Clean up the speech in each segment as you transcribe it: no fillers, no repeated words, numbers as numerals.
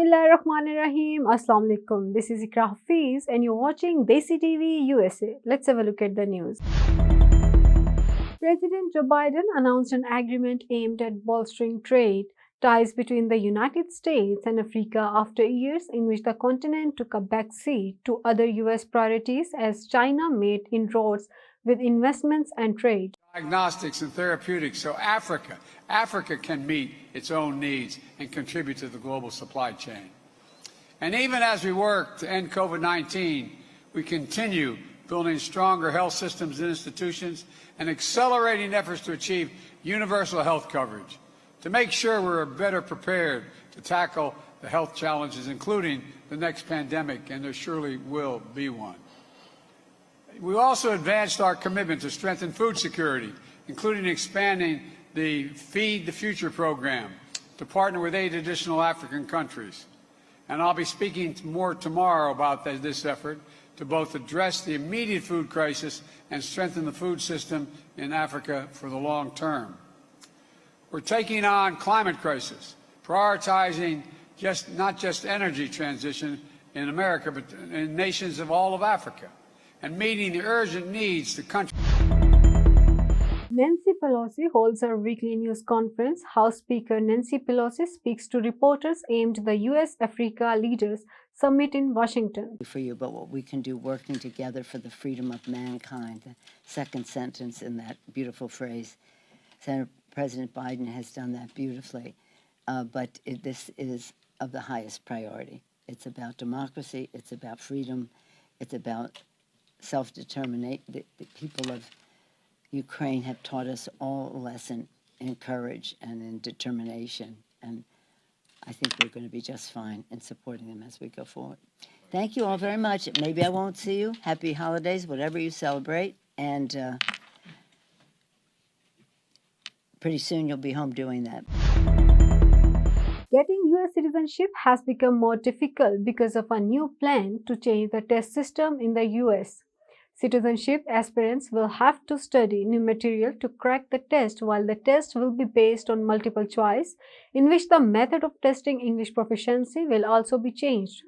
Bismillahirrahmanirrahim. Assalamu alaikum. This is Iqra Hafeez and you're watching DESI TV USA. Let's have a look at the news. President Joe Biden announced an agreement aimed at bolstering trade ties between the United States and Africa after years in which the continent took a backseat to other US priorities as China made inroads with investments and trade. Diagnostics and therapeutics so Africa can meet its own needs and contribute to the global supply chain. And even as we work to end COVID-19, we continue building stronger health systems and institutions and accelerating efforts to achieve universal health coverage, to make sure we're better prepared to tackle the health challenges, including the next pandemic, and there surely will be one. We also advanced our commitment to strengthen food security, including expanding the Feed the Future program to partner with 8 additional African countries. And I'll be speaking more tomorrow about this effort to both address the immediate food crisis and strengthen the food system in Africa for the long term. We're taking on climate crisis, prioritizing not just energy transition in America, but in nations of all of Africa, and meeting the urgent needs the country. Nancy Pelosi holds her weekly news conference. House Speaker Nancy Pelosi speaks to reporters aimed at the U.S.-Africa Leaders Summit in Washington. For you, but what we can do working together for the freedom of mankind, the second sentence in that beautiful phrase. President Biden has done that beautifully, but this is of the highest priority. It's about democracy, it's about freedom, it's about self-determination. The people of Ukraine have taught us all a lesson in courage and in determination, and I think we're going to be just fine in supporting them as we go forward. Thank you all very much. Maybe I won't see you. Happy holidays, whatever you celebrate, and pretty soon you'll be home doing that. Getting U.S. citizenship has become more difficult because of a new plan to change the test system in the U.S. Citizenship aspirants will have to study new material to crack the test, while the test will be based on multiple choice, in which the method of testing English proficiency will also be changed.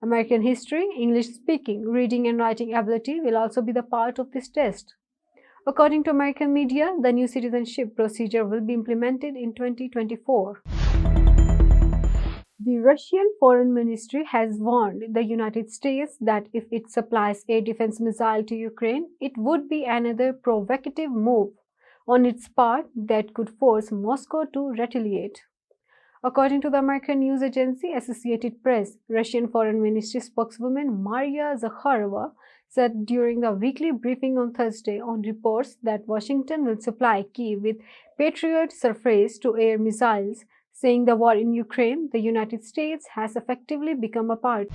American history, English speaking, reading and writing ability will also be the part of this test. According to American media, the new citizenship procedure will be implemented in 2024. The Russian Foreign Ministry has warned the United States that if it supplies air defense missile to Ukraine, it would be another provocative move on its part that could force Moscow to retaliate. According to the American news agency Associated Press, Russian Foreign Ministry spokeswoman Maria Zakharova said during the weekly briefing on Thursday on reports that Washington will supply Kyiv with Patriot surface-to-air missiles, saying the war in Ukraine, the United States has effectively become a part.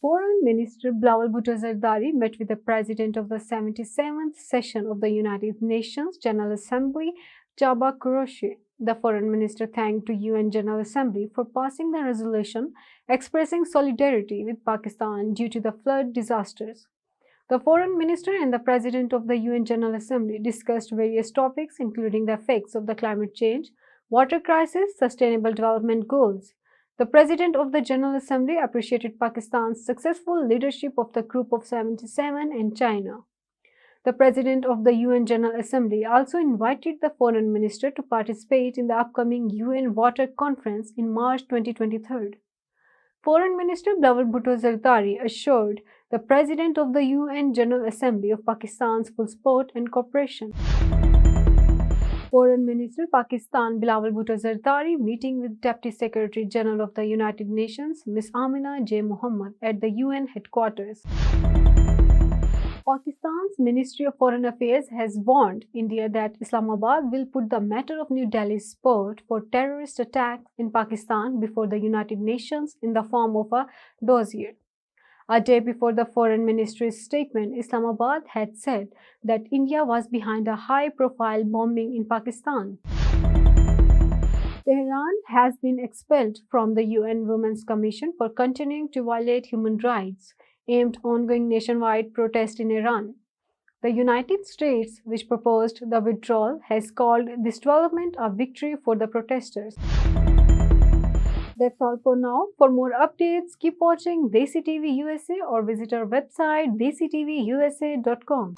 Foreign Minister Bilawal Bhutto Zardari met with the President of the 77th session of the United Nations General Assembly, Chaba Kuroshi. The Foreign Minister thanked the UN General Assembly for passing the resolution expressing solidarity with Pakistan due to the flood disasters. The Foreign Minister and the President of the UN General Assembly discussed various topics including the effects of the climate change, water crisis, sustainable development goals. The President of the General Assembly appreciated Pakistan's successful leadership of the Group of 77 and China. The President of the UN General Assembly also invited the Foreign Minister to participate in the upcoming UN Water Conference in March 2023. Foreign Minister Bilawal Bhutto Zardari assured the President of the UN General Assembly of Pakistan's full support and cooperation. Foreign Minister Pakistan Bilawal Bhutto Zardari meeting with Deputy Secretary General of the United Nations Ms. Amina J. Muhammad at the UN headquarters. Pakistan's Ministry of Foreign Affairs has warned India that Islamabad will put the matter of New Delhi's support for terrorist attacks in Pakistan before the United Nations in the form of a dossier. A day before the Foreign Ministry's statement, Islamabad had said that India was behind a high-profile bombing in Pakistan. Tehran has been expelled from the UN Women's Commission for continuing to violate human rights aimed ongoing nationwide protest in Iran. The United States, which proposed the withdrawal, has called this development a victory for the protesters. That's all for now. For more updates, keep watching DESI TV USA or visit our website desitvusa.com.